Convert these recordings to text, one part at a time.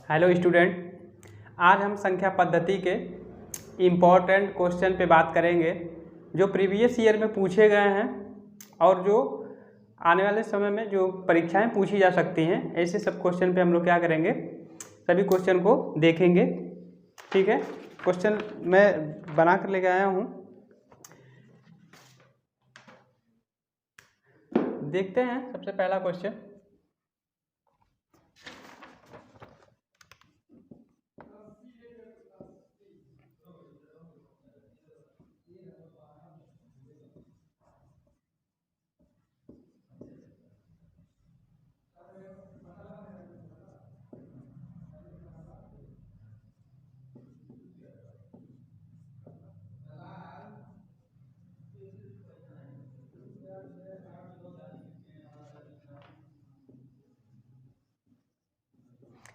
Hello student, आज हम संख्या पद्धति के इम्पॉर्टेंट क्वेश्चन पे बात करेंगे जो प्रीवियस ईयर में पूछे गए हैं और जो आने वाले समय में जो परीक्षाएं पूछी जा सकती हैं। ऐसे सब क्वेश्चन पे हम लोग क्या करेंगे, सभी क्वेश्चन को देखेंगे। ठीक है, क्वेश्चन मैं बना कर लेके आया हूँ, देखते हैं। सबसे पहला क्वेश्चन,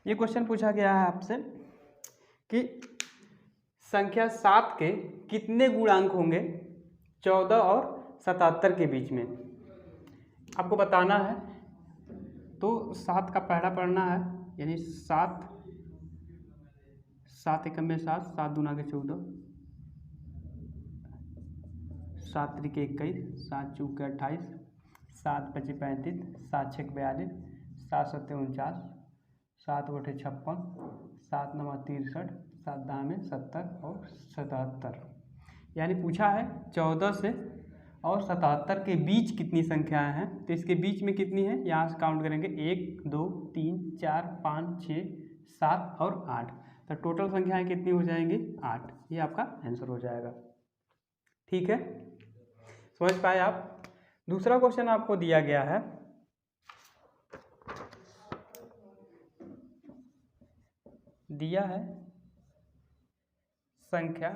ये क्वेश्चन पूछा गया है आपसे कि संख्या 7 के कितने गुणांक होंगे 14 और 77 के बीच में, आपको बताना है। तो 7 का पहला पढ़ना है, यानी 7 एकम में 7, 7 दूना के 14, 7 त्रिके 21, 7 चौके 28, 7 पचे 35, 7 छः 42, 7 सत्ते 49, 7 बटे 56, 7 नवा 63, 7 दाम में 70 और 77। यानी पूछा है 14 से और 77 के बीच कितनी संख्याएं हैं। तो इसके बीच में कितनी है, यहाँ से काउंट करेंगे 1 2 3 4 5 6 7 और 8। तो टोटल संख्याएं कितनी हो जाएंगी, 8। ये आपका आंसर हो जाएगा। ठीक है, समझ पाए आप। दूसरा क्वेश्चन आपको दिया गया है, दिया है संख्या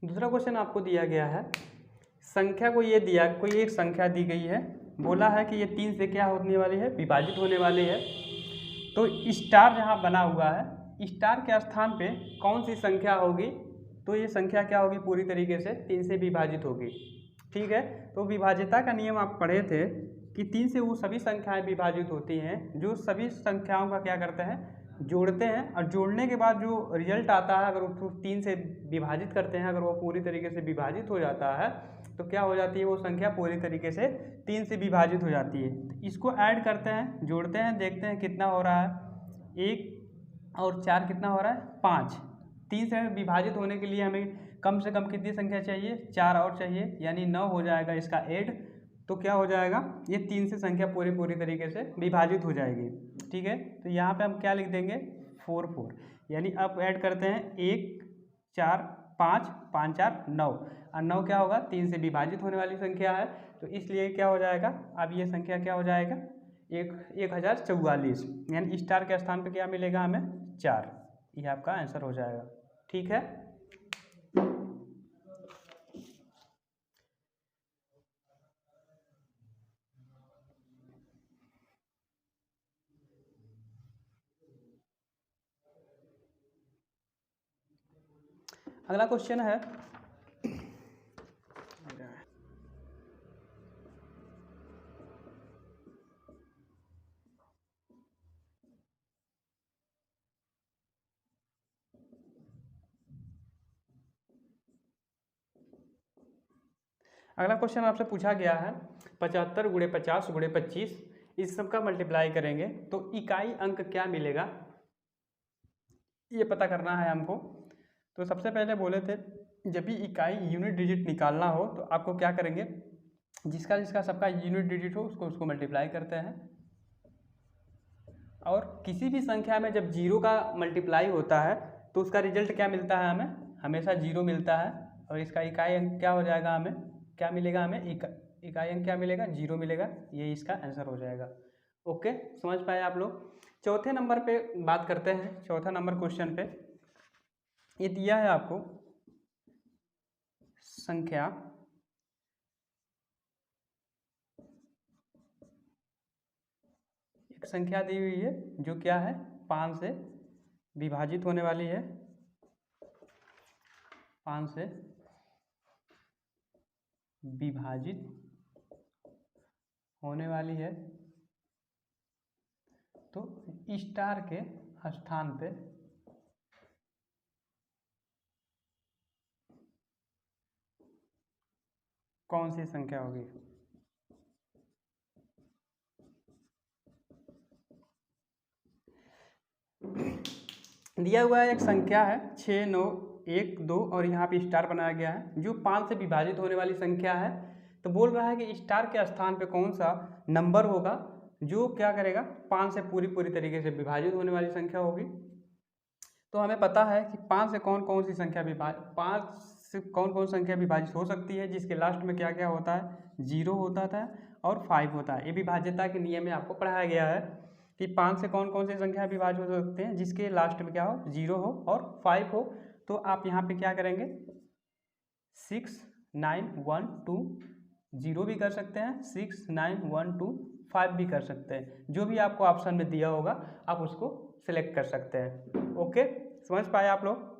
दूसरा क्वेश्चन आपको दिया गया है, संख्या को ये दिया, कोई एक संख्या दी गई है, बोला है कि ये 3 से क्या होने वाली है, विभाजित होने वाली है। तो स्टार जहाँ बना हुआ है, स्टार के स्थान पे कौन सी संख्या होगी, तो ये संख्या क्या होगी, पूरी तरीके से 3 से विभाजित होगी। ठीक है, तो विभाज्यता का नियम आप पढ़े थे कि 3 से वो सभी संख्याएं विभाजित होती हैं जो सभी संख्याओं का क्या करते हैं, जोड़ते हैं, और जोड़ने के बाद जो रिजल्ट आता है, अगर उसको 3 से विभाजित करते हैं, अगर वो पूरी तरीके से विभाजित हो जाता है तो क्या हो जाती है, वो संख्या पूरी तरीके से 3 से विभाजित हो जाती है। तो इसको ऐड करते हैं, जोड़ते हैं, देखते हैं कितना हो रहा है, 1 और 4 कितना हो रहा है, 5। 3 से विभाजित होने के लिए हमें कम से कम कितनी संख्या चाहिए, 4 और चाहिए, यानी 9 हो जाएगा इसका ऐड। तो क्या हो जाएगा, ये 3 से संख्या पूरी तरीके से विभाजित हो जाएगी। ठीक है, तो यहाँ पे हम क्या लिख देंगे, 4 यानी अब ऐड करते हैं 1 4 5 5 4 9, और 9 क्या होगा, 3 से विभाजित होने वाली संख्या है, तो इसलिए क्या हो जाएगा, अब ये संख्या क्या हो जाएगा, 1044, यानी स्टार के स्थान पे क्या मिलेगा हमें, 4। ये आपका आंसर हो जाएगा। ठीक है, अगला क्वेश्चन है, अगला क्वेश्चन आपसे पूछा गया है 75 गुणे 50 गुणे 25, इस सब का मल्टीप्लाई करेंगे तो इकाई अंक क्या मिलेगा, ये पता करना है हमको। तो सबसे पहले बोले थे जब भी इकाई यूनिट डिजिट निकालना हो तो आपको क्या करेंगे, जिसका जिसका सबका यूनिट डिजिट हो उसको मल्टीप्लाई करते हैं, और किसी भी संख्या में जब 0 का मल्टीप्लाई होता है तो उसका रिजल्ट क्या मिलता है, हमें हमेशा 0 मिलता है, और इसका इकाई अंक क्या हो जाएगा हमें क्या मिलेगा हमें, इकाई अंक क्या मिलेगा, 0 मिलेगा। ये इसका आंसर हो जाएगा। ओके, समझ पाए आप लोग। चौथे नंबर पे बात करते हैं, चौथा नंबर क्वेश्चन पे ये दिया है आपको संख्या एक संख्या दी हुई है जो क्या है 5 से विभाजित होने वाली है, 5 से विभाजित होने वाली है। तो स्टार के स्थान पे कौन सी संख्या होगी। दिया हुआ है एक संख्या है 6 9 1 2 और यहाँ पे स्टार बनाया गया है जो 5 से विभाजित होने वाली संख्या है। तो बोल रहा है कि स्टार के स्थान पे कौन सा नंबर होगा जो क्या करेगा 5 से पूरी तरीके से विभाजित होने वाली संख्या होगी। तो हमें पता है कि 5 से कौन कौन सी संख्या विभाजित हो सकती है जिसके लास्ट में क्या क्या होता है, 0 होता था और 5 होता है। ये विभाज्यता के नियम में आपको पढ़ाया गया है कि 5 से कौन कौन सी संख्या विभाजित हो सकते हैं जिसके लास्ट में क्या हो, 0 हो और 5 हो। तो आप यहाँ पे क्या करेंगे 6 9 1 2 0 भी कर सकते हैं, 6 9 1 2 5 भी कर सकते हैं। जो भी आपको ऑप्शन में दिया होगा आप उसको सिलेक्ट कर सकते हैं। ओके, समझ पाए आप लोग।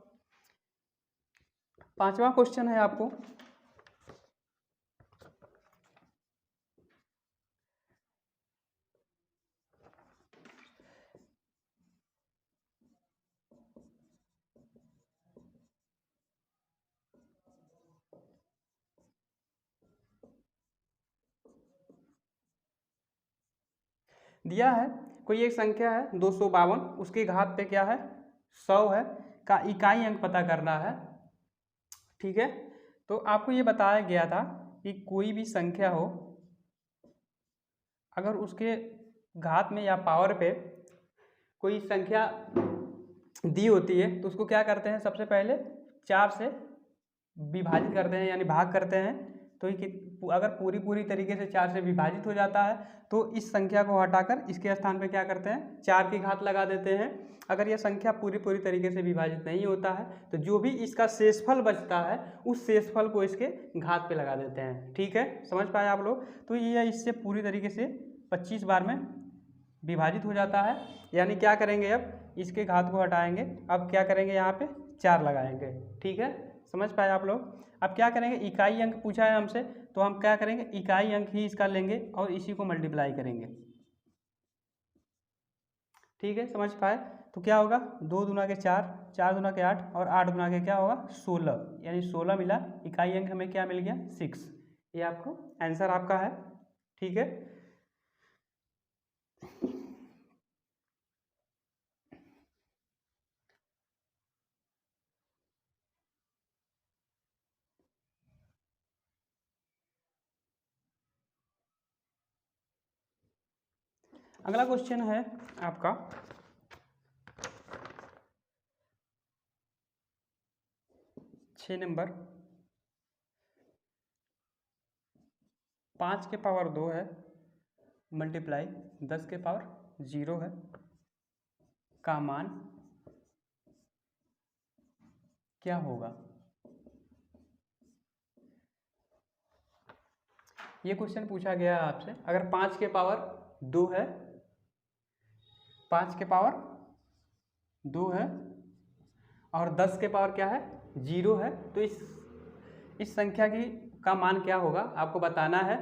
पांचवा क्वेश्चन है आपको दिया है कोई एक संख्या है 252, उसके घात पे क्या है 100 है का इकाई अंक पता करना है। ठीक है, तो आपको ये बताया गया था कि कोई भी संख्या हो अगर उसके घात में या पावर पे कोई संख्या दी होती है तो उसको क्या करते हैं, सबसे पहले 4 से विभाजित करते हैं यानी भाग करते हैं। तो अगर पूरी तरीके से 4 से विभाजित हो जाता है तो इस संख्या को हटाकर इसके स्थान पे क्या करते हैं 4 की घात लगा देते हैं। अगर यह संख्या पूरी तरीके से विभाजित नहीं होता है तो जो भी इसका शेषफल बचता है उस शेषफल को इसके घात पे लगा देते हैं। ठीक है, समझ पाए आप लोग। तो ये इससे पूरी तरीके से 25 बार में विभाजित हो जाता है। यानी क्या करेंगे, अब इसके घात को हटाएंगे, अब क्या करेंगे यहाँ पे 4 लगाएंगे। ठीक है, समझ पाए आप लोग। अब क्या करेंगे, इकाई अंक पूछा है हमसे तो हम क्या करेंगे इकाई अंक ही इसका लेंगे और इसी को मल्टीप्लाई करेंगे। ठीक है, समझ पाए। तो क्या होगा 2 दूना के 4, 4 दूना के 8 और 8 दूना के क्या होगा 16, यानी 16 मिला। इकाई अंक हमें क्या मिल गया 6। ये आपको आंसर आपका है। ठीक है, अगला क्वेश्चन है आपका 6 नंबर। 5 के पावर 2 है मल्टीप्लाई 10 के पावर 0 है का मान क्या होगा। ये क्वेश्चन पूछा गया है आपसे। अगर 5 के पावर 2 है, 5 के पावर 2 है और 10 के पावर क्या है 0 है, तो इस संख्या की का मान क्या होगा आपको बताना है।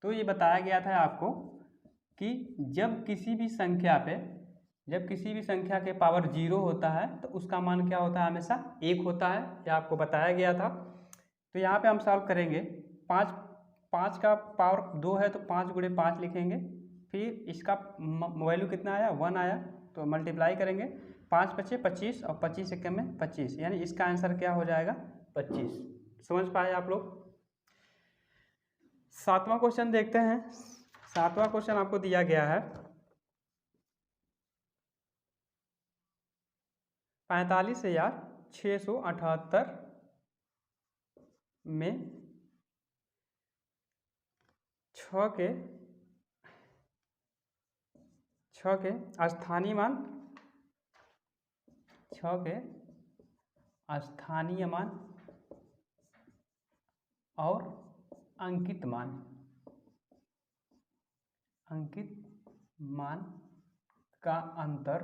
तो ये बताया गया था आपको कि जब किसी भी संख्या के पावर 0 होता है तो उसका मान क्या होता है, हमेशा 1 होता है। यह आपको बताया गया था। तो यहाँ पे हम सॉल्व करेंगे। 5 5 का पावर 2 है तो 5 गुणे 5 लिखेंगे, फिर इसका वैल्यू कितना आया 1 आया तो मल्टीप्लाई करेंगे। 5 बचे 25 और 25 एकम में 25, यानी इसका आंसर क्या हो जाएगा 25। समझ पाए आप लोग। 7वां क्वेश्चन देखते हैं। 7वां क्वेश्चन आपको दिया गया है 45,678 में 6 के स्थानीय मान, 6 के स्थानीय मान और अंकित मान का अंतर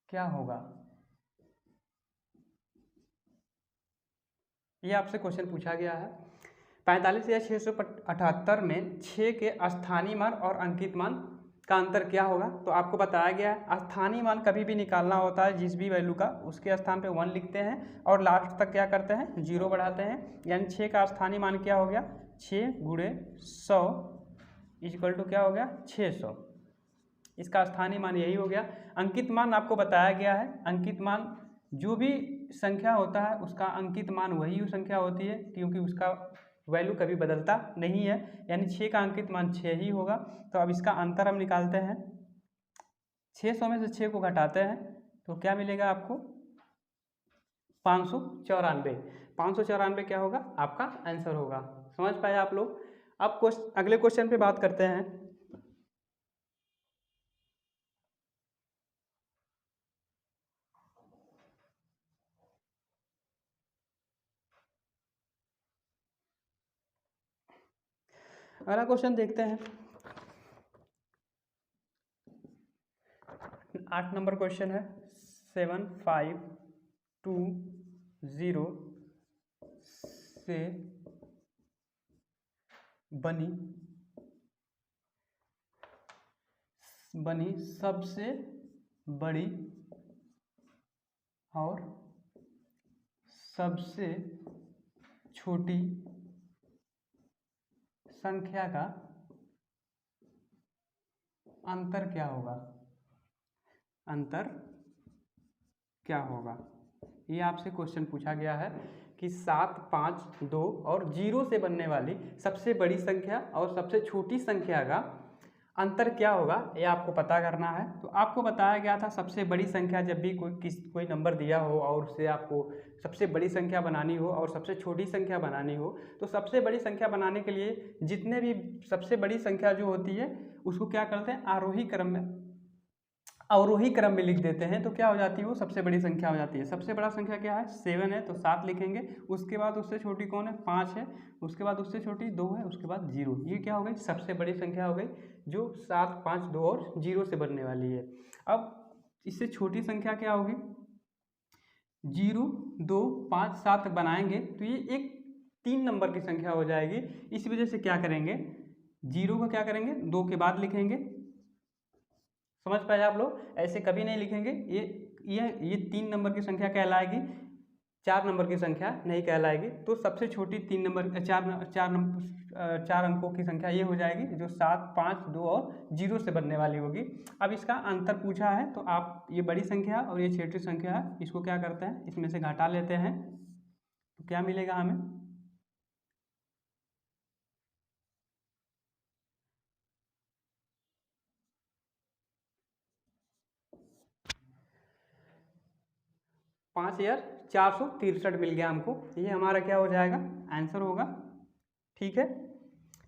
क्या होगा। ये आपसे क्वेश्चन पूछा गया है। 45,678 में 6 के स्थानीय मान और अंकित मान का अंतर क्या होगा। तो आपको बताया गया है स्थानीय मान कभी भी निकालना होता है जिस भी वैल्यू का, उसके स्थान पे 1 लिखते हैं और लास्ट तक क्या करते हैं 0 बढ़ाते हैं। यानी 6 का स्थानीय मान क्या हो गया 6 गुणे 100 इक्वल टू क्या हो गया 600। इसका स्थानीय मान यही हो गया। अंकित मान आपको बताया गया है, अंकित मान जो भी संख्या होता है उसका अंकित मान वही संख्या होती है क्योंकि उसका वैल्यू कभी बदलता नहीं है। यानी 6 का अंकित मान 6 ही होगा। तो अब इसका अंतर हम निकालते हैं। 600 में से 6 को घटाते हैं तो क्या मिलेगा आपको 594। 594 क्या होगा आपका आंसर होगा। समझ पाए आप लोग। अब अगले क्वेश्चन पे बात करते हैं। अगला क्वेश्चन देखते हैं। 8 नंबर क्वेश्चन है। 7520 से बनी सबसे बड़ी और सबसे छोटी संख्या का अंतर क्या होगा। अंतर क्या होगा ये आपसे क्वेश्चन पूछा गया है कि 7, 5, 2 और 0 से बनने वाली सबसे बड़ी संख्या और सबसे छोटी संख्या का अंतर क्या होगा ये आपको पता करना है। तो आपको बताया गया था सबसे बड़ी संख्या जब भी कोई नंबर दिया हो और उससे आपको सबसे बड़ी संख्या बनानी हो और सबसे छोटी संख्या बनानी हो, तो सबसे बड़ी संख्या बनाने के लिए जितने भी सबसे बड़ी संख्या जो होती है उसको क्या करते हैं अवरोही क्रम में लिख देते हैं। तो क्या हो जाती है वो सबसे बड़ी संख्या हो जाती है। सबसे बड़ा संख्या क्या है 7 है तो 7 लिखेंगे। उसके बाद उससे छोटी कौन है 5 है। उसके बाद उससे छोटी 2 है। उसके बाद 0। ये क्या हो गई सबसे बड़ी संख्या हो गई जो 7, 5, 2 और 0 से बनने वाली है। अब इससे छोटी संख्या क्या होगी 0, 2, 5, 7 बनाएंगे तो ये एक 3 नंबर की संख्या हो जाएगी। इस वजह से क्या करेंगे 0 का क्या करेंगे 2 के बाद लिखेंगे। समझ पाए आप लोग। ऐसे कभी नहीं लिखेंगे। ये 3 नंबर की संख्या कहलाएगी, 4 नंबर की संख्या नहीं कहलाएगी। तो सबसे छोटी 4 अंकों की संख्या ये हो जाएगी जो 7, 5, 2 और 0 से बनने वाली होगी। अब इसका अंतर पूछा है तो आप ये बड़ी संख्या और ये छोटी संख्या है इसको क्या करते हैं इसमें से घटा लेते हैं तो क्या मिलेगा हमें 5,463 मिल गया हमको। ये हमारा क्या हो जाएगा आंसर होगा। ठीक है।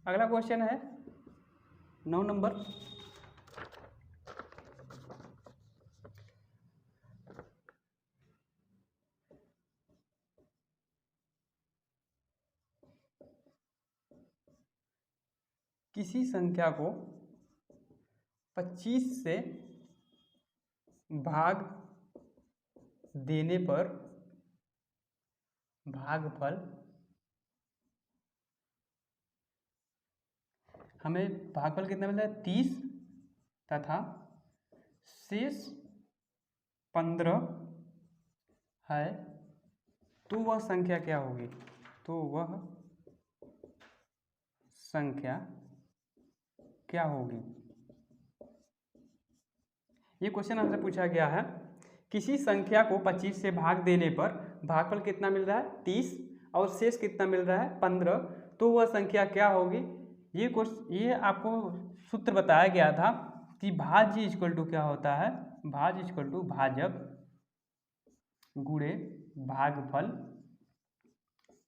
अगला क्वेश्चन है 9 नंबर। किसी संख्या को 25 से भाग देने पर भागफल हमें भागफल कितना मिलता है 30 तथा शेष 15 है तो वह संख्या क्या होगी। तो वह संख्या क्या होगी। ये क्वेश्चन हमसे पूछा गया है किसी संख्या को 25 से भाग देने पर भागफल कितना मिल रहा है 30 और शेष कितना मिल रहा है 15 तो वह संख्या क्या होगी। ये आपको सूत्र बताया गया था कि भाज्य इक्वल टू क्या होता है भाज्य इक्वल टू भाजक गुणे भागफल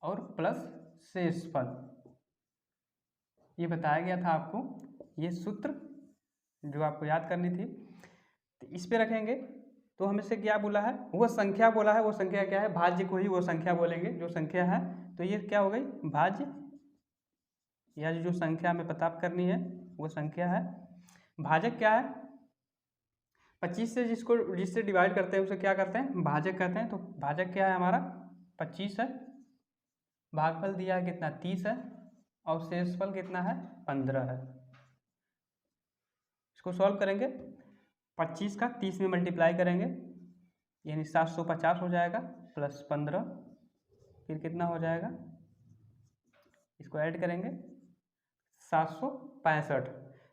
और प्लस शेषफल। ये बताया गया था आपको, ये सूत्र जो आपको याद करनी थी। तो इस पे रखेंगे तो हमें से क्या बोला है, वो संख्या बोला है, वो संख्या क्या है, भाज्य को ही वो संख्या बोलेंगे जो संख्या है। तो ये क्या हो गई, भाज्य, या जो संख्या हमें पता करनी है वो संख्या है। भाजक क्या है, 25 से जिससे डिवाइड करते हैं उसे क्या करते हैं, भाजक कहते हैं। तो भाजक क्या है हमारा, 25 है, भागफल दिया है कितना, 30 है, और शेषफल कितना है, 15 है। इसको सॉल्व करेंगे, 25 का 30 में मल्टीप्लाई करेंगे यानी 750 हो जाएगा, प्लस 15 फिर कितना हो जाएगा, इसको ऐड करेंगे 765।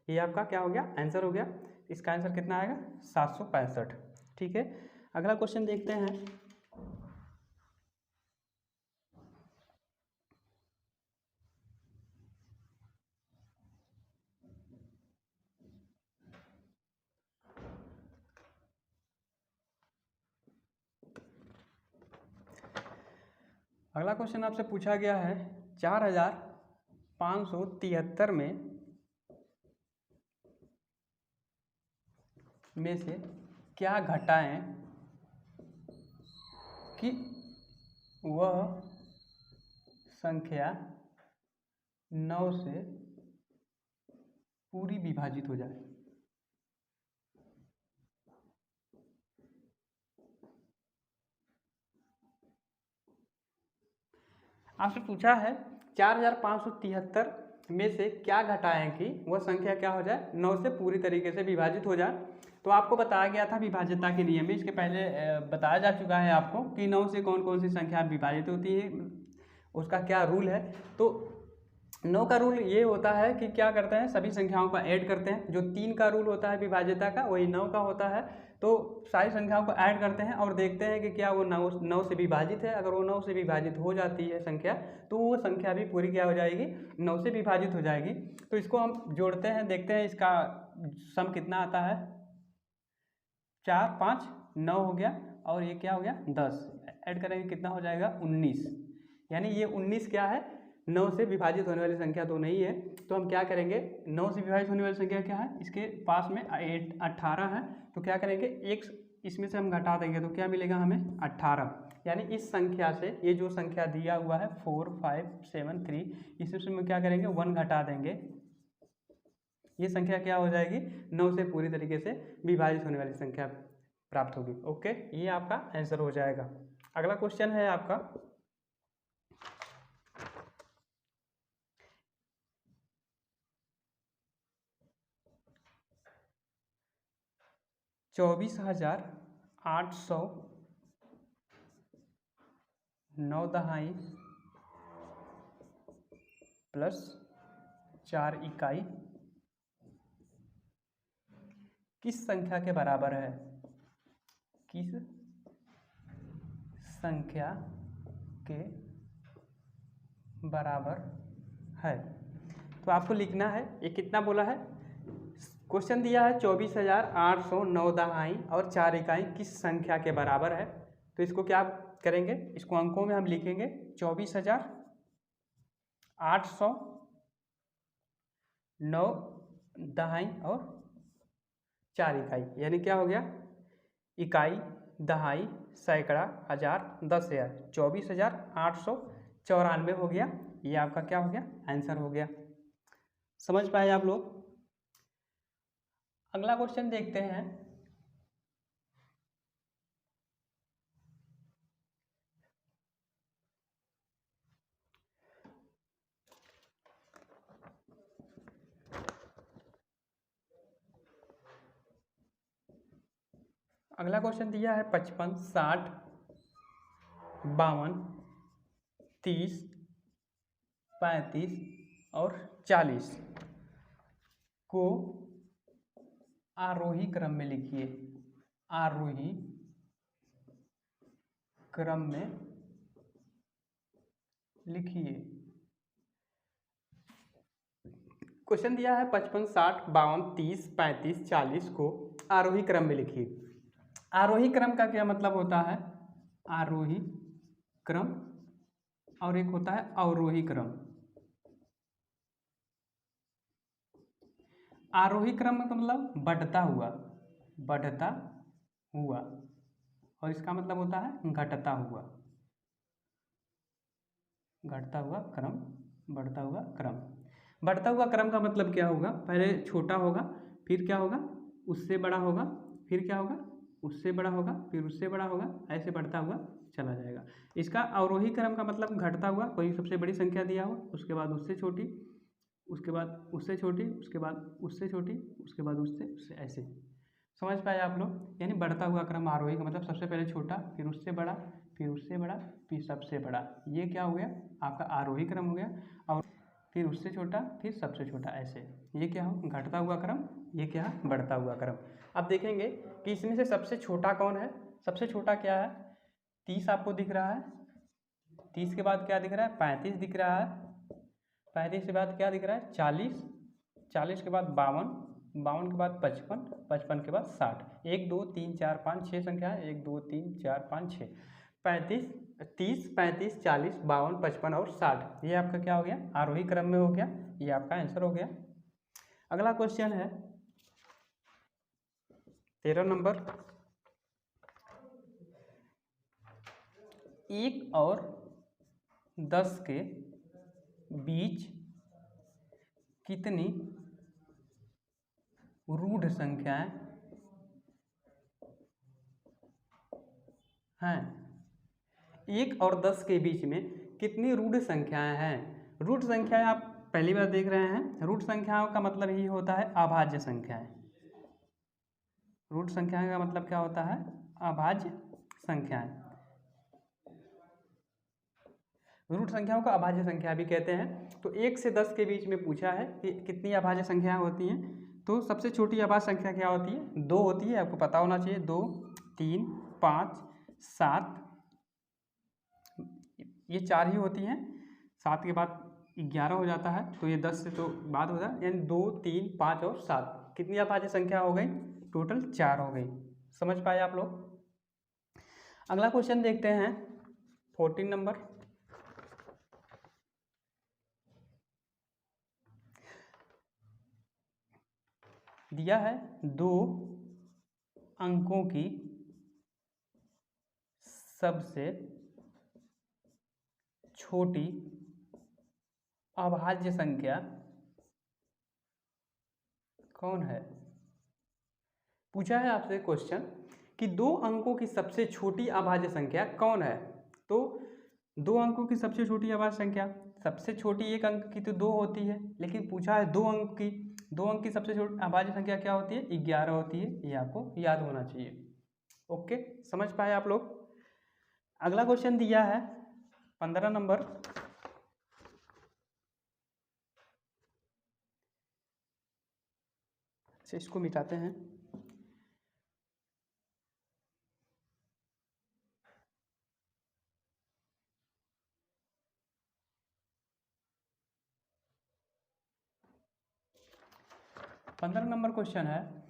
ये आपका क्या हो गया, आंसर हो गया। इसका आंसर कितना आएगा, 765। ठीक है, अगला क्वेश्चन देखते हैं। अगला क्वेश्चन आपसे पूछा गया है 4573 में से क्या घटाएं कि वह संख्या 9 से पूरी विभाजित हो जाए। आपसे पूछा है 4573 में से क्या घटाएं कि वह संख्या क्या हो जाए, 9 से पूरी तरीके से विभाजित हो जाए। तो आपको बताया गया था विभाज्यता के नियम में, इसके पहले बताया जा चुका है आपको कि 9 से कौन कौन सी संख्या विभाजित होती है, उसका क्या रूल है। तो 9 का रूल ये होता है कि क्या करते हैं, सभी संख्याओं को ऐड करते हैं। जो 3 का रूल होता है विभाज्यता का, वही 9 का होता है। तो सारी संख्याओं को ऐड करते हैं और देखते हैं कि क्या वो 9 से विभाजित है। अगर वो 9 से विभाजित हो जाती है संख्या, तो वो संख्या भी पूरी क्या हो जाएगी, 9 से विभाजित हो जाएगी। तो इसको हम जोड़ते हैं, देखते हैं इसका सम कितना आता है। 4 5 9 हो गया, और ये क्या हो गया 10, ऐड करेंगे कितना हो जाएगा 19। यानी ये 19 क्या है, 9 से विभाजित होने वाली संख्या तो नहीं है। तो हम क्या करेंगे, 9 से विभाजित होने वाली संख्या क्या है, इसके पास में 18 है। तो क्या करेंगे, एक इसमें से हम घटा देंगे तो क्या मिलेगा हमें, 18। यानी इस संख्या से ये जो संख्या दिया हुआ है 4 5 7 3, इसमें से हम क्या करेंगे 1 घटा देंगे। ये संख्या क्या हो जाएगी, 9 से पूरी तरीके से विभाजित होने वाली संख्या प्राप्त होगी। ओके, ये आपका आंसर हो जाएगा। अगला क्वेश्चन है आपका 24,809 प्लस 4 इकाई किस संख्या के बराबर है, किस संख्या के बराबर है। तो आपको लिखना है, ये कितना बोला है, क्वेश्चन दिया है 24,809 दहाई और 4 इकाई किस संख्या के बराबर है। तो इसको क्या करेंगे, इसको अंकों में हम लिखेंगे 24,809 दहाई और 4 इकाई, यानी क्या हो गया, इकाई दहाई सैकड़ा हजार 10,000, 24,894 हो गया। ये आपका क्या हो गया, आंसर हो गया। समझ पाए आप लोग। अगला क्वेश्चन देखते हैं। अगला क्वेश्चन दिया है 55 60 52 30 35 और 40 को आरोही क्रम में लिखिए। आरोही क्रम में लिखिए। क्वेश्चन दिया है 55 60 52 30 35 40 को आरोही क्रम में लिखिए। आरोही क्रम का क्या मतलब होता है, आरोही क्रम और एक होता है अवरोही क्रम। आरोही क्रम का मतलब बढ़ता हुआ, बढ़ता हुआ, और इसका मतलब होता है घटता हुआ, घटता हुआ क्रम, बढ़ता हुआ क्रम। बढ़ता हुआ क्रम का मतलब क्या होगा, पहले छोटा होगा, फिर क्या होगा, उससे बड़ा होगा, फिर क्या होगा, उससे बड़ा होगा, फिर उससे बड़ा होगा, ऐसे बढ़ता हुआ चला जाएगा। इसका अवरोही क्रम का मतलब घटता हुआ, कोई सबसे बड़ी संख्या दिया हो, उसके बाद उससे छोटी, उसके बाद उससे छोटी, उसके बाद उससे छोटी, उसके बाद उससे ऐसे। समझ पाए आप लोग? यानी बढ़ता हुआ क्रम आरोही का मतलब सबसे पहले छोटा, फिर उससे बड़ा, फिर उससे बड़ा, फिर सबसे बड़ा। ये क्या हो गया, आपका आरोही क्रम हो गया। और फिर उससे छोटा, फिर सबसे छोटा, ऐसे। ये क्या हो, घटता हुआ क्रम, ये क्या है, बढ़ता हुआ क्रम। अब देखेंगे कि इसमें से सबसे छोटा कौन है। सबसे छोटा क्या है, 30 आपको दिख रहा है। 30 के बाद क्या दिख रहा है, 35 दिख रहा है। 35 के बाद क्या दिख रहा है, 40। 40 के बाद 52। 52 के बाद 55। 55 के बाद 60। 1 2 3 4 5 6 संख्या है, 1 2 3 4 5 6। 35, 30, 35, 40, 52, 55 और 60, ये आपका क्या हो गया, आरोही क्रम में हो गया। ये आपका आंसर हो गया। अगला क्वेश्चन है 13 नंबर। 1 और 10 के बीच कितनी रूढ़ संख्याएं हैं। 1 और 10 के बीच में कितनी रूढ़ संख्याएं हैं। रूढ़ संख्याएं आप पहली बार देख रहे हैं। रूढ़ संख्याओं का मतलब ही होता है अभाज्य संख्याएं। रूढ़ संख्याएं का मतलब क्या होता है, अभाज्य संख्याएं। रूढ़ संख्याओं को अभाज्य संख्या भी कहते हैं। तो 1 से 10 के बीच में पूछा है कि कितनी अभाज्य संख्याएं होती हैं। तो सबसे छोटी अभाज्य संख्या क्या होती है, 2 होती है, आपको पता होना चाहिए। 2, 3, 5, 7, ये 4 ही होती हैं। 7 के बाद 11 हो जाता है, तो ये 10 से तो बाद हो जाए, यानी 2, 3, 5 और 7 कितनी अभाज्य संख्या हो गई, टोटल 4 हो गई। समझ पाए आप लोग? अगला क्वेश्चन देखते हैं 14 नंबर। दिया है 2 अंकों की सबसे छोटी अभाज्य संख्या कौन है। पूछा है आपसे क्वेश्चन कि 2 अंकों की सबसे छोटी अभाज्य संख्या कौन है। तो 2 अंकों की सबसे छोटी अभाज्य संख्या, सबसे छोटी 1 अंक की तो 2 होती है, लेकिन पूछा है 2 अंक की। 2 अंक की सबसे छोटी अभाज्य संख्या क्या होती है, 11 होती है। ये आपको याद होना चाहिए। ओके, समझ पाए आप लोग? अगला क्वेश्चन दिया है 15 नंबर। अच्छा, इसको मिटाते हैं। पंद्रह नंबर क्वेश्चन है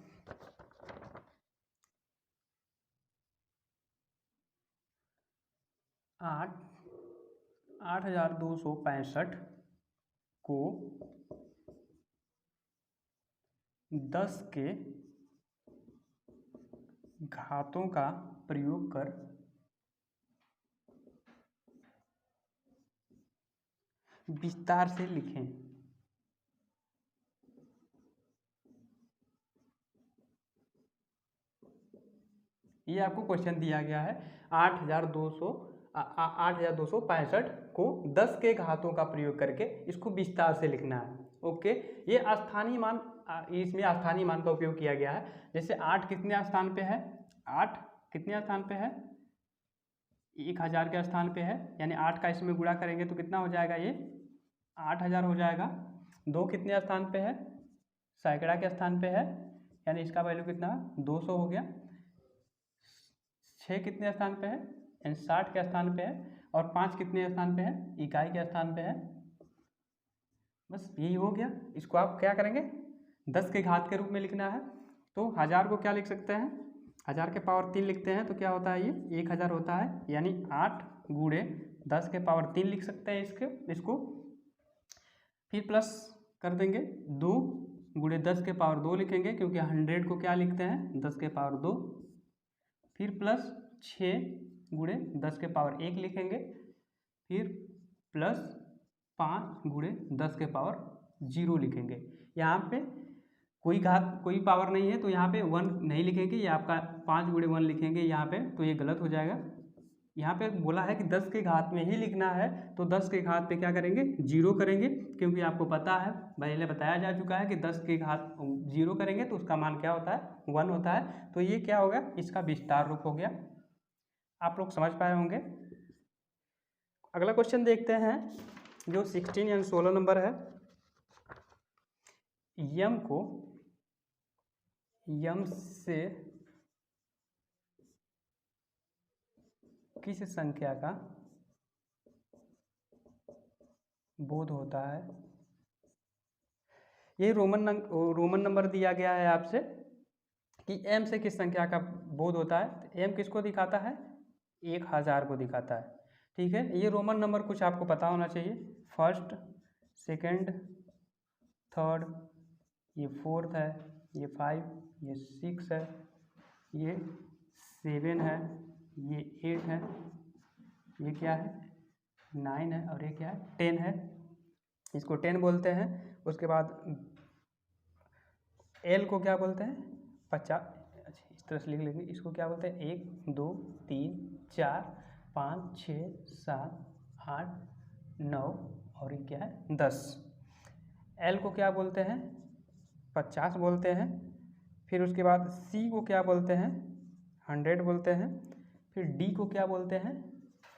8,265 को 10 के घातों का प्रयोग कर विस्तार से लिखें। ये आपको क्वेश्चन दिया गया है 8,265 को 10 के घातों का प्रयोग करके इसको विस्तार से लिखना है। ओके, ये स्थानीय मान, इसमें स्थानीय मान का उपयोग किया गया है। जैसे 8 कितने स्थान पे है, 8 कितने स्थान पे है, 1000 के स्थान पे है, यानी 8 का इसमें गुणा करेंगे तो कितना हो जाएगा, ये 8000 हो जाएगा। 2 कितने स्थान पे है, सैकड़ा के स्थान पे है, यानी इसका वैल्यू कितना है, 200 हो गया। 6 कितने स्थान पे है, यानी 60 के स्थान पे है। और 5 कितने स्थान पे है, इकाई के स्थान पे है। बस यही हो गया। इसको आप क्या करेंगे, 10 के घात के रूप में लिखना है। तो 1000 को क्या लिख सकते हैं, 1000 के पावर 3 लिखते हैं, तो क्या होता है, ये 1000 होता है। यानी 8 गुणे 10 के पावर 3 लिख सकते हैं इसको। फिर प्लस कर देंगे 2 गुणे 10 के पावर 2 लिखेंगे, क्योंकि 100 को क्या लिखते हैं 10 के पावर 2। फिर प्लस 6 गुणे 10 के पावर 1 लिखेंगे। फिर प्लस 5 गुणे 10 के पावर 0 लिखेंगे। यहाँ पे कोई पावर नहीं है तो यहाँ पे 1 नहीं लिखेंगे, ये आपका 5 गुणे 1 लिखेंगे यहाँ पे, तो ये गलत हो जाएगा। यहाँ पे बोला है कि 10 के घात में ही लिखना है, तो 10 के घात पे क्या करेंगे 0 करेंगे, क्योंकि आपको पता है पहले बताया जा चुका है कि 10 के घात 0 करेंगे तो उसका मान क्या होता है 1 होता है। तो ये क्या होगा, इसका विस्तार रूप हो गया। आप लोग समझ पाए होंगे। अगला क्वेश्चन देखते हैं जो 16 यानी 16 नंबर है। यम को यम से किस संख्या का बोध होता है। ये रोमन नंबर दिया गया है आपसे कि m से किस संख्या का बोध होता है। m किसको दिखाता है 1000 को दिखाता है। ठीक है, ये रोमन नंबर कुछ आपको पता होना चाहिए। फर्स्ट, सेकंड, थर्ड, ये 4th है, ये 5, ये 6 है, ये 7 है, ये 8 है, ये क्या है 9 है, और ये क्या है 10 है। इसको 10 बोलते हैं। उसके बाद एल को क्या बोलते हैं 50। अच्छा, इस तरह से लिख लेंगे। इसको क्या बोलते हैं 1 2 3 4 5 6 7 8 9 और ये क्या है 10। एल को क्या बोलते हैं 50 बोलते हैं। फिर उसके बाद सी को क्या बोलते हैं 100 बोलते हैं। फिर डी को क्या बोलते हैं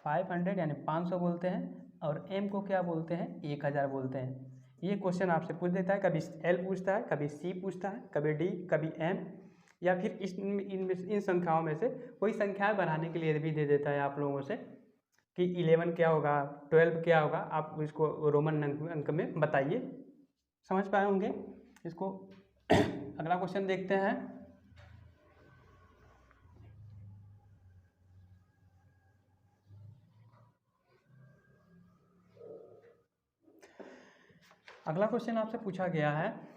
500 यानी 500 बोलते हैं। और एम को क्या बोलते हैं 1000 बोलते हैं। ये क्वेश्चन आपसे पूछ देता है, कभी एल पूछता है, कभी सी पूछता है, कभी डी, कभी एम, या फिर इन संख्याओं में से कोई संख्याएं बढ़ाने के लिए भी दे देता है आप लोगों से कि 11 क्या होगा 12 क्या होगा। आप इसको रोमन अंक में बताइए। समझ पाए होंगे इसको। अगला क्वेश्चन देखते हैं। अगला क्वेश्चन आपसे पूछा गया है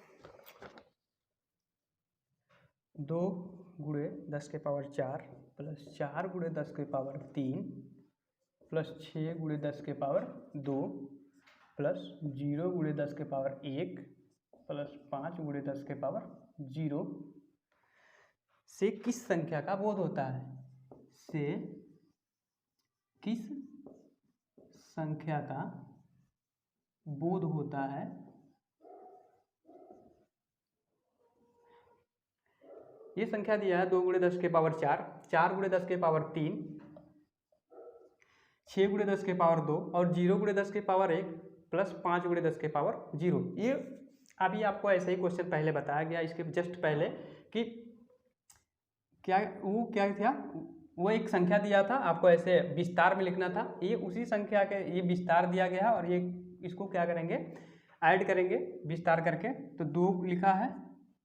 2 गुणे 10 के पावर 4 प्लस 4 गुणे 10 के पावर 3 प्लस 6 गुणे 10 के पावर 2 प्लस 0 गुणे 10 के पावर 1 प्लस 5 गुणे 10 के पावर 0 से किस संख्या का बोध होता है। से किस संख्या का बोध होता है। ये संख्या दिया है 2 गुणे 10 के पावर 4, 4 गुणे 10 के पावर 3, 6 गुणे 10 के पावर 2 और 0 गुणे 10 के पावर 1 प्लस 5 गुणे 10 के पावर 0। ये अभी आपको ऐसे ही क्वेश्चन पहले बताया गया इसके जस्ट पहले कि क्या था वो एक संख्या दिया था, आपको ऐसे विस्तार में लिखना था। ये उसी संख्या के ये विस्तार दिया गया है और ये इसको क्या करेंगे ऐड करेंगे विस्तार करके। तो 2 लिखा है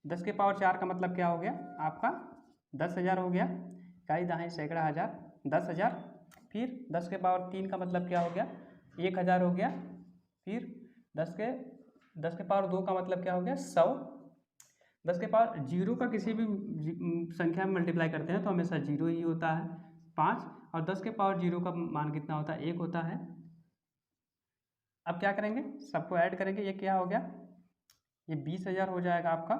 10 के पावर 4 का मतलब क्या हो गया आपका 10,000 हो गया। इकाई दहाई सैकड़ा हज़ार 10,000। फिर 10 के पावर 3 का मतलब क्या हो गया 1000 हो गया। फिर 10 के पावर 2 का मतलब क्या हो गया 100। 10 के पावर 0 का किसी भी संख्या में मल्टीप्लाई करते हैं तो हमेशा 0 ही होता है 5। और 10 के पावर 0 का मान कितना होता है 1 होता है। अब क्या करेंगे सबको ऐड करेंगे। ये क्या हो गया ये 20,000 हो जाएगा आपका।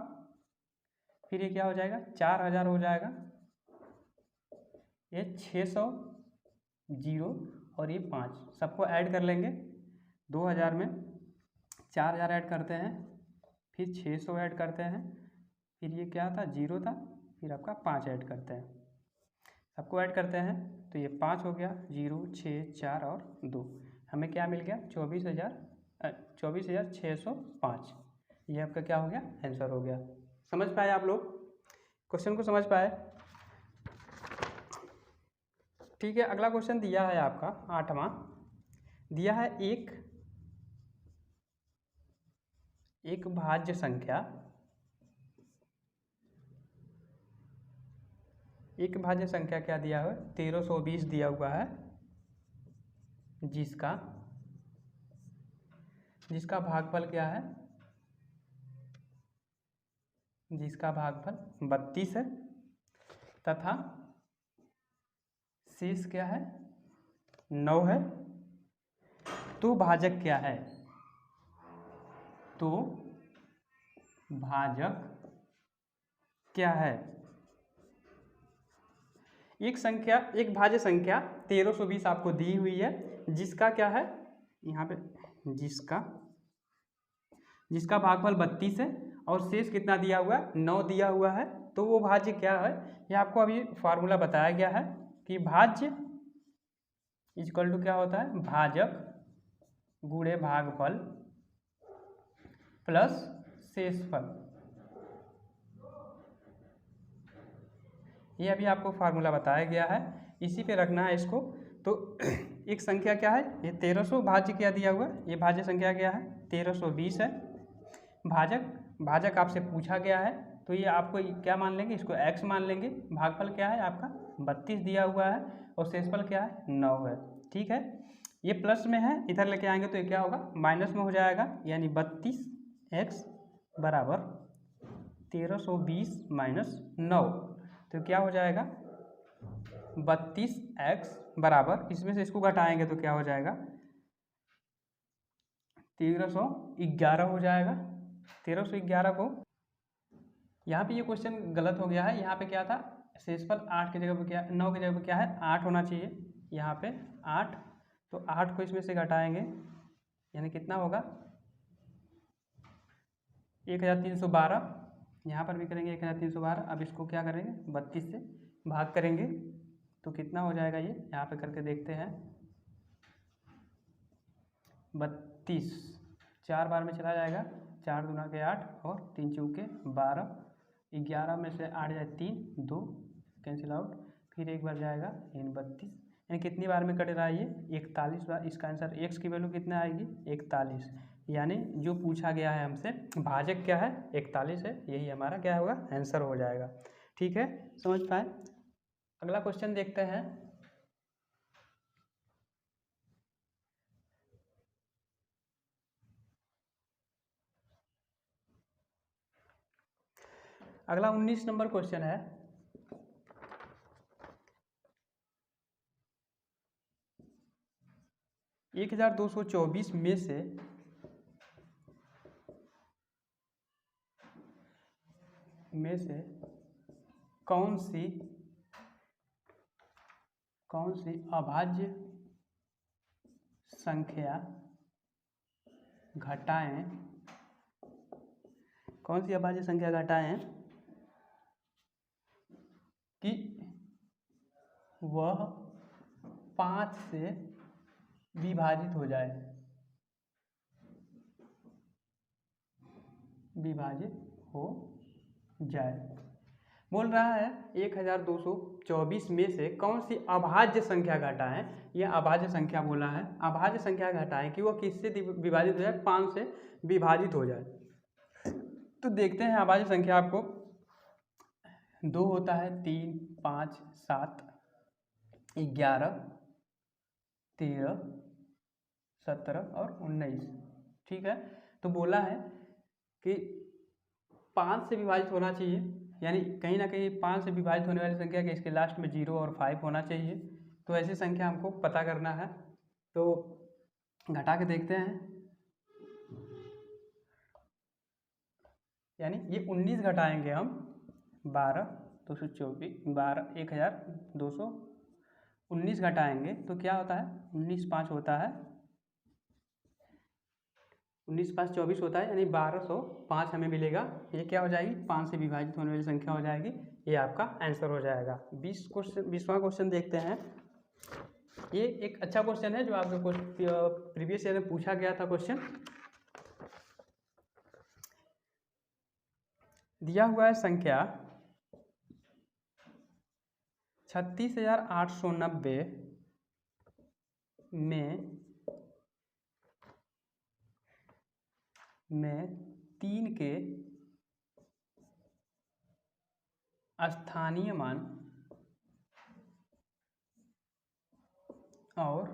फिर ये क्या हो जाएगा 4,000 हो जाएगा। ये 600 0 और ये 5 सबको ऐड कर लेंगे। 2000 में 4000 ऐड करते हैं, फिर 600 ऐड करते हैं, फिर ये क्या था 0 था, फिर आपका 5 ऐड करते हैं। सबको ऐड करते हैं तो ये 5 हो गया 0 6 4 और 2। हमें क्या मिल गया 24,605। ये आपका क्या हो गया आंसर हो गया। समझ पाए आप लोग क्वेश्चन को समझ पाए। ठीक है, अगला क्वेश्चन दिया है आपका 8वां दिया है एक भाज्य संख्या एक भाज्य संख्या क्या दिया है 1320 दिया हुआ है जिसका भागफल क्या है जिसका भागफल 32 है तथा शेष क्या है 9 है। तो भाजक क्या है? तो भाजक क्या है? एक भाज्य संख्या 1320 आपको दी हुई है, जिसका क्या है यहाँ पे जिसका भागफल 32 है और शेष कितना दिया हुआ है 9 दिया हुआ है। तो वो भाज्य क्या है? ये आपको अभी फार्मूला बताया गया है कि भाज्य इक्वल टू क्या होता है भाजक गुणे भागफल प्लस शेषफल। ये अभी आपको फार्मूला बताया गया है, इसी पे रखना है इसको। तो एक संख्या क्या है ये 1300 भाज्य क्या दिया हुआ है, ये भाज्य संख्या क्या है 1320 है। भाजक आपसे पूछा गया है तो ये आपको क्या मान लेंगे, इसको x मान लेंगे। भागफल क्या है आपका 32 दिया हुआ है और शेषफल क्या है 9 है। ठीक है, ये प्लस में है, इधर लेके आएंगे तो ये क्या होगा माइनस में हो जाएगा, यानी 32x बराबर 1320 माइनस 9। तो क्या हो जाएगा 32x बराबर, इसमें से इसको घटाएंगे तो क्या हो जाएगा 1311 हो जाएगा। 1311 को यहाँ पे ये क्वेश्चन गलत हो गया है, यहाँ पे क्या था शेषफल 8 की जगह पे क्या 9 की जगह पे क्या है 8 होना चाहिए, यहाँ पे 8। तो 8 को इसमें से घटाएंगे यानी कितना होगा 1312। यहाँ पर भी करेंगे 1312। अब इसको क्या करेंगे 32 से भाग करेंगे तो कितना हो जाएगा, ये यहाँ पे करके देखते हैं। 32 4 बार में चला जाएगा, 4 दूना के 8 और 3 चौके 12, 11 में से 8 जाए 3 2 कैंसिल आउट, फिर एक बार जाएगा इन 32, यानी कितनी बार में कट रहा है ये 41 बार। इसका आंसर x की वैल्यू कितना आएगी 41, यानी जो पूछा गया है हमसे भाजक क्या है 41 है, यही हमारा क्या होगा आंसर हो जाएगा। ठीक है, समझ पाए। अगला क्वेश्चन देखते हैं। अगला 19 नंबर क्वेश्चन है। एक 1224 में से कौन सी अभाज्य संख्या घटाएं, कौन सी अभाज्य संख्या घटाएं कि वह 5 से विभाजित हो जाए, बोल रहा है 1224 में से कौन सी अभाज्य संख्या घटाएं, यह अभाज्य संख्या बोला है, अभाज्य संख्या घटाएं कि वह किससे विभाजित हो जाए 5 से विभाजित हो जाए। तो देखते हैं अभाज्य संख्या आपको 2 होता है 3 5 7 11 13 17 और 19। ठीक है, तो बोला है कि 5 से विभाजित होना चाहिए, यानी कहीं ना कहीं 5 से विभाजित होने वाली संख्या के इसके लास्ट में 0 और 5 होना चाहिए। तो ऐसी संख्या हमको पता करना है, तो घटा के देखते हैं। यानी ये 19 घटाएंगे हम 12 224 12 1219 घटाएंगे तो क्या होता है 19 5 होता है, 19 5 24 होता है, यानी 1205 हमें मिलेगा। ये क्या हो जाएगी 5 से विभाजित होने वाली संख्या हो जाएगी, ये आपका आंसर हो जाएगा। 20वां क्वेश्चन देखते हैं। ये एक अच्छा क्वेश्चन है जो आपको प्रीवियस ईयर में पूछा गया था। क्वेश्चन दिया हुआ है संख्या 36,890 में 3 के स्थानीय मान और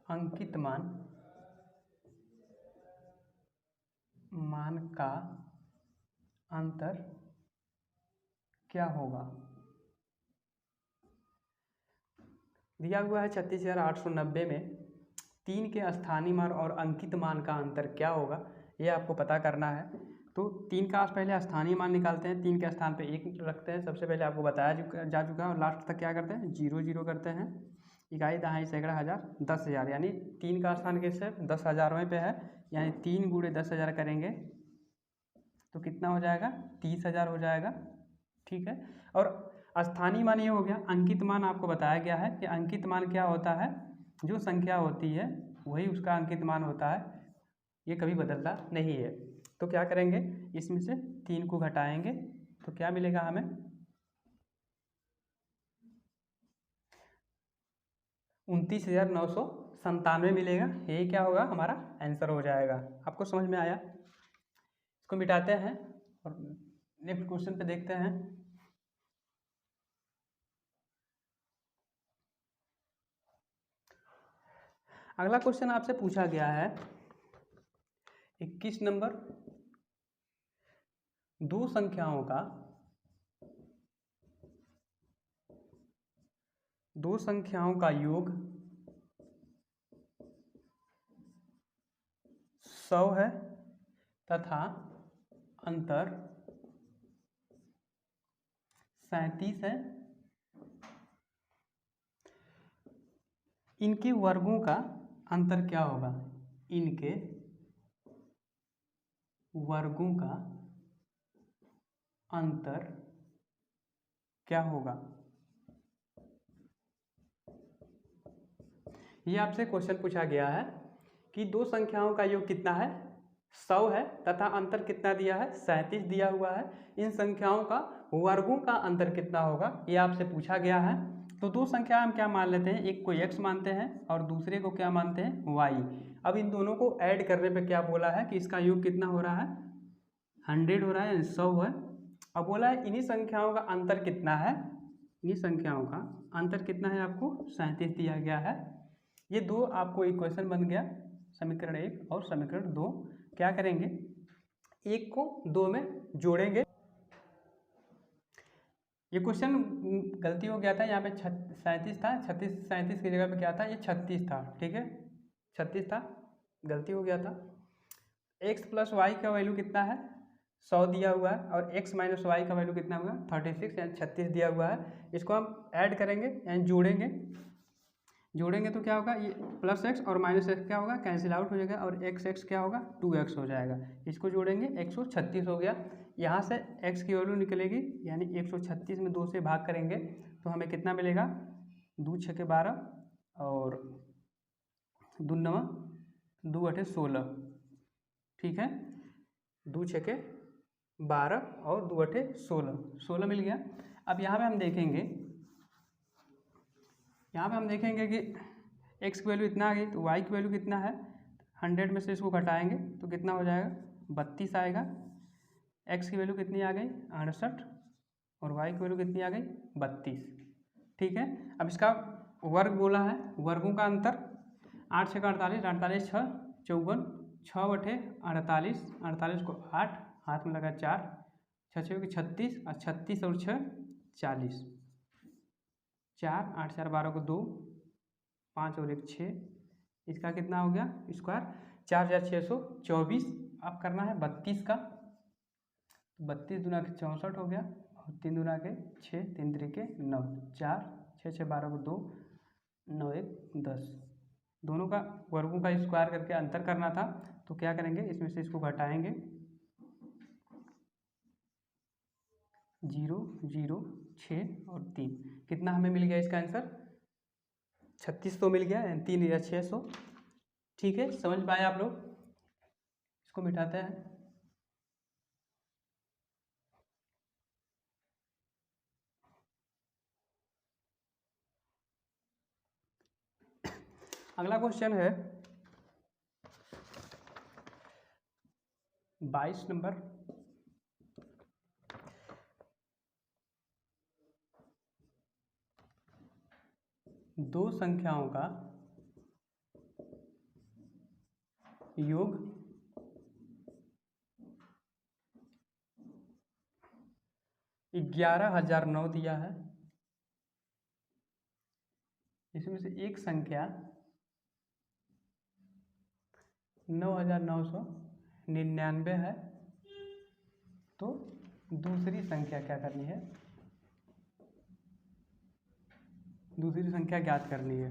अंकित मान का अंतर क्या होगा। दिया हुआ है 36,890 में 3 के स्थानीय मान और अंकित मान का अंतर क्या होगा, ये आपको पता करना है। तो 3 का पहले स्थानीय मान निकालते हैं, 3 के स्थान पे 1 रखते हैं, सबसे पहले आपको बताया जा चुका है, और लास्ट तक क्या करते हैं 0 0 करते हैं। इकाई, दहाई, सैकड़ा, हज़ार, 10,000, यानी 3 का स्थान किससे 10,000वें पे है, यानी 3 गुणे 10,000 करेंगे तो कितना हो जाएगा 30,000 हो जाएगा। ठीक है, और स्थानीय मान ये हो गया। अंकित मान आपको बताया गया है कि अंकित मान क्या होता है, जो संख्या होती है वही उसका अंकित मान होता है, ये कभी बदलता नहीं है। तो क्या करेंगे, इसमें से 3 को घटाएंगे तो क्या मिलेगा हमें 29,997 मिलेगा। यही क्या होगा हमारा आंसर हो जाएगा। आपको समझ में आया। इसको मिटाते हैं और नेक्स्ट क्वेश्चन पे देखते हैं। अगला क्वेश्चन आपसे पूछा गया है 21 नंबर, दो संख्याओं का योग 100 है तथा अंतर 37 है। इनके वर्गों का अंतर क्या होगा, इनके वर्गों का अंतर क्या होगा। ये आपसे क्वेश्चन पूछा गया है कि दो संख्याओं का योग कितना है 100 है तथा अंतर कितना दिया है 37 दिया हुआ है। इन संख्याओं का वर्गों का अंतर कितना होगा, ये आपसे पूछा गया है। तो दो संख्या हम क्या मान लेते हैं, एक को x मानते हैं और दूसरे को क्या मानते हैं y। अब इन दोनों को ऐड करने पे क्या बोला है कि इसका योग कितना हो रहा है 100 हो रहा है, 100 है। अब बोला है इन्हीं संख्याओं का अंतर कितना है, इन्हीं संख्याओं का अंतर कितना है आपको 37 दिया गया है। ये दो आपको इक्वेशन बन गया, समीकरण 1 और समीकरण 2। क्या करेंगे, एक को 2 में जोड़ेंगे। ये क्वेश्चन गलती हो गया था, यहाँ पे 37 था, 37 की जगह पे क्या था, ये 36 था। ठीक है, 36 था, गलती हो गया था। x प्लस वाई का वैल्यू कितना है 100 दिया हुआ है और x माइनस वाई का वैल्यू कितना हुआ 36 यानी 36 दिया हुआ है। इसको हम ऐड करेंगे यानी जोड़ेंगे तो क्या होगा, ये प्लस एक्स और माइनस एक्स क्या होगा कैंसिल आउट हो जाएगा और एक्स एक्स क्या होगा 2x हो जाएगा। इसको जोड़ेंगे 136 हो गया। यहाँ से x की वैल्यू निकलेगी यानी 136 में 2 से भाग करेंगे तो हमें कितना मिलेगा 2 6 के 12 और 2 9 2 8 16। ठीक है, 2 6 के 12 और 2 8 16 मिल गया। अब यहाँ पे हम देखेंगे कि x की वैल्यू इतना आ गई तो y की वैल्यू कितना है 100 में से इसको घटाएंगे तो कितना हो जाएगा 32 आएगा। x की वैल्यू कितनी आ गई 68 और y की वैल्यू कितनी आ गई 32। ठीक है, अब इसका वर्ग बोला है, वर्गों का अंतर 8 6 का 48, 48 6 54, 6 बटे 48, 48 को 8 हाथ में लगा 4, 6 6 की 36 और 36 और 6 40, 4 8 4 12 को 2, 5 और 1 6, इसका कितना हो गया स्क्वायर 4,624। अब करना है 32 का, 32 दूना के 64 हो गया और 3 दूना के 6, 3 त्रिके 9, 4 6 6 12 को 2, 9 1 10। दोनों का वर्गों का स्क्वायर करके अंतर करना था तो क्या करेंगे, इसमें से इसको घटाएंगे 0 0 6 और 3, कितना हमें मिल गया इसका आंसर 36 तो मिल गया, 3 या 600। ठीक है, समझ पाए आप लोग। इसको मिटाते हैं। अगला क्वेश्चन है 22 नंबर, दो संख्याओं का योग 11,009 दिया है। इसमें से एक संख्या 9,999 है, तो दूसरी संख्या क्या करनी है, दूसरी संख्या ज्ञात करनी है।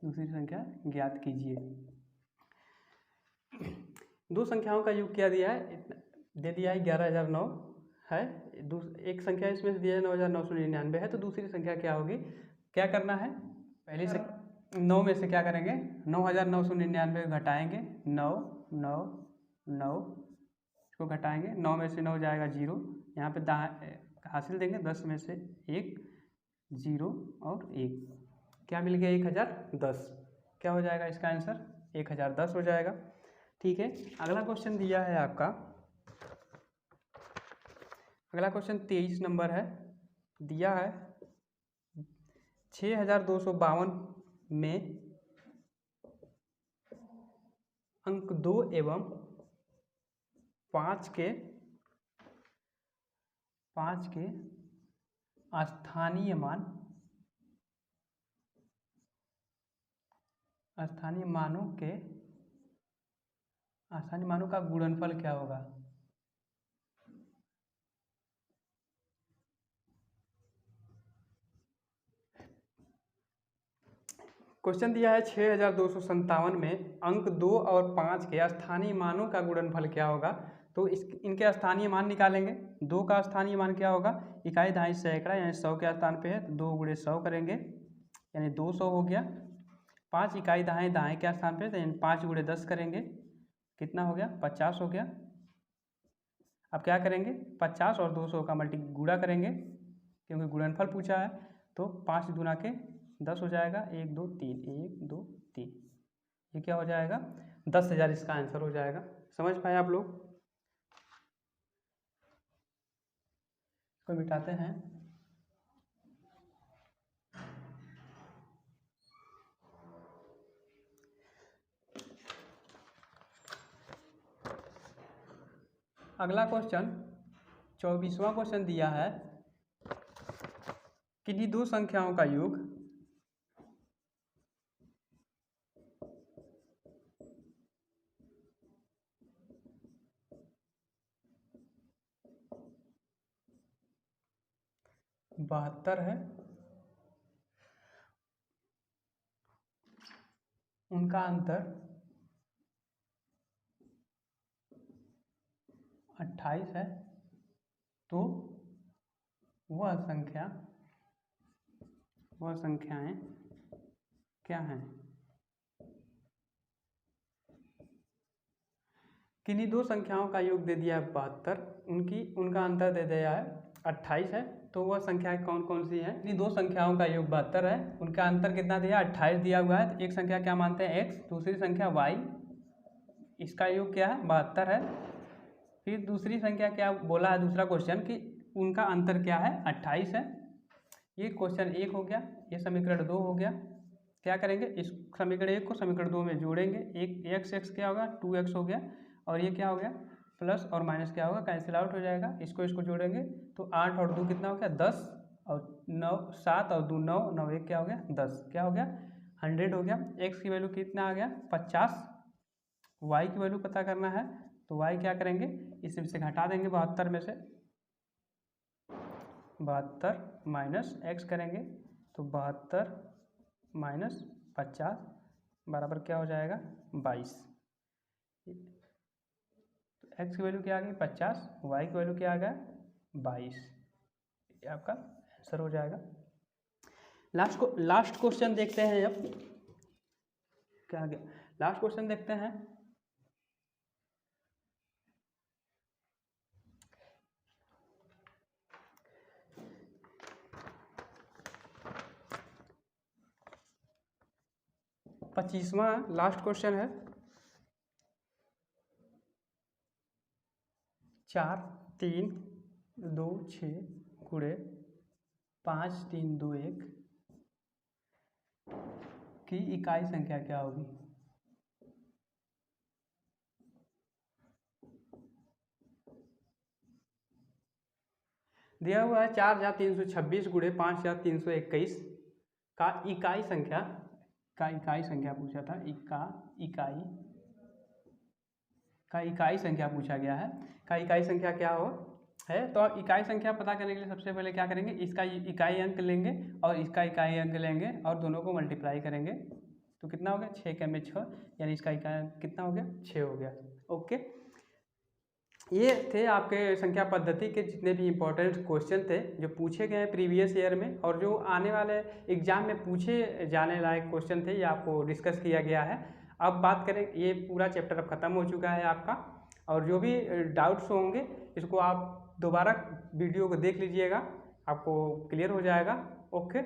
दूसरी संख्या ज्ञात कीजिए। दो संख्याओं का योग क्या दिया है, दे दिया है 11,009 है, एक संख्या इसमें से दिया है 9,999 है, तो दूसरी संख्या क्या होगी, क्या करना है, पहले से 9 में से क्या करेंगे, 9,999 घटाएंगे, 9 9 9 इसको घटाएंगे, 9 में से 9 जाएगा 0, यहाँ पे हासिल देंगे, 10 में से 1 0 और 1, क्या मिल गया 1,010, क्या हो जाएगा इसका आंसर 1,010 हो जाएगा। ठीक है, अगला क्वेश्चन दिया है आपका, अगला क्वेश्चन 23 नंबर है, दिया है 6,252 में अंक 2 एवं 5 के स्थानीय मानों का गुणनफल क्या होगा। क्वेश्चन दिया है 6,257 में अंक 2 और 5 के स्थानीय मानों का गुणनफल क्या होगा। तो इनके स्थानीय मान निकालेंगे। 2 का स्थानीय मान क्या होगा, इकाई दहाई सैकड़ा, यानी 100 के स्थान पे है तो 2 गुणे 100 करेंगे, यानी 200 हो गया। 5 इकाई दहाई दाएँ के स्थान पे, तो यानी 5 गुणे 10 करेंगे, कितना हो गया 50 हो गया। अब क्या करेंगे, 50 और 200 का गुणा करेंगे, क्योंकि गुणनफल पूछा है, तो 5 गुना के 10 हो जाएगा, 1 2 3 1 2 3, ये क्या हो जाएगा 10,000, इसका आंसर हो जाएगा। समझ पाए आप लोग, इसको मिटाते हैं। अगला क्वेश्चन 24वां क्वेश्चन दिया है, किन्हीं दो संख्याओं का योग बहत्तर है, उनका अंतर 28 है, तो वह संख्याएं क्या हैं। किन्हीं दो संख्याओं का योग दे दिया है 72, उनका अंतर दे दिया है 28 है, तो वह संख्याएं कौन कौन सी हैं। किन्हीं दो संख्याओं का योग 72 है, उनका अंतर कितना दिया 28 दिया हुआ है, तो एक संख्या क्या मानते हैं x, दूसरी संख्या y, इसका योग क्या है 72 है। फिर दूसरी संख्या क्या बोला है, दूसरा क्वेश्चन कि उनका अंतर क्या है 28 है। ये क्वेश्चन 1 हो गया, ये समीकरण 2 हो गया। क्या करेंगे, इस समीकरण 1 को समीकरण 2 में जोड़ेंगे, एक x क्या होगा 2x हो गया, और ये क्या हो गया प्लस और माइनस क्या होगा कैंसिल आउट हो जाएगा, इसको जोड़ेंगे तो 8 और 2 कितना हो गया 10, और 9 7 और 2 9 9 1 क्या हो गया 10, क्या हो गया 100 हो गया। x की वैल्यू कितना आ गया 50, y की वैल्यू पता करना है, तो y क्या करेंगे, इसमें से घटा देंगे 72 में से, 72 माइनस x करेंगे, तो 72 माइनस 50 बराबर क्या हो जाएगा 22। तो x की वैल्यू क्या आ गई 50, y की वैल्यू क्या आ गया 22, ये आपका आंसर हो जाएगा। लास्ट क्वेश्चन देखते हैं, अब क्या आ गया, लास्ट क्वेश्चन देखते हैं। पच्चीसवां लास्ट क्वेश्चन है, 4 3 2 6 गुणे 5 3 2 1 की इकाई संख्या क्या होगी। दिया हुआ है 4326 गुणे 5321 का इकाई संख्या पूछा था। इकाई संख्या पूछा गया है। का इकाई संख्या क्या हो है। तो इकाई संख्या पता करने के लिए सबसे पहले क्या करेंगे, इसका इकाई अंक लेंगे और इसका इकाई अंक लेंगे और दोनों को मल्टीप्लाई करेंगे तो कितना हो गया 6 के में 6, यानी इसका इकाई अंक कितना हो गया 6 हो गया। ओके, ये थे आपके संख्या पद्धति के जितने भी इम्पोर्टेंट क्वेश्चन थे जो पूछे गए हैं प्रीवियस ईयर में और जो आने वाले एग्जाम में पूछे जाने लायक क्वेश्चन थे, ये आपको डिस्कस किया गया है। अब बात करें, ये पूरा चैप्टर अब ख़त्म हो चुका है आपका, और जो भी डाउट्स होंगे इसको आप दोबारा वीडियो को देख लीजिएगा, आपको क्लियर हो जाएगा। ओके।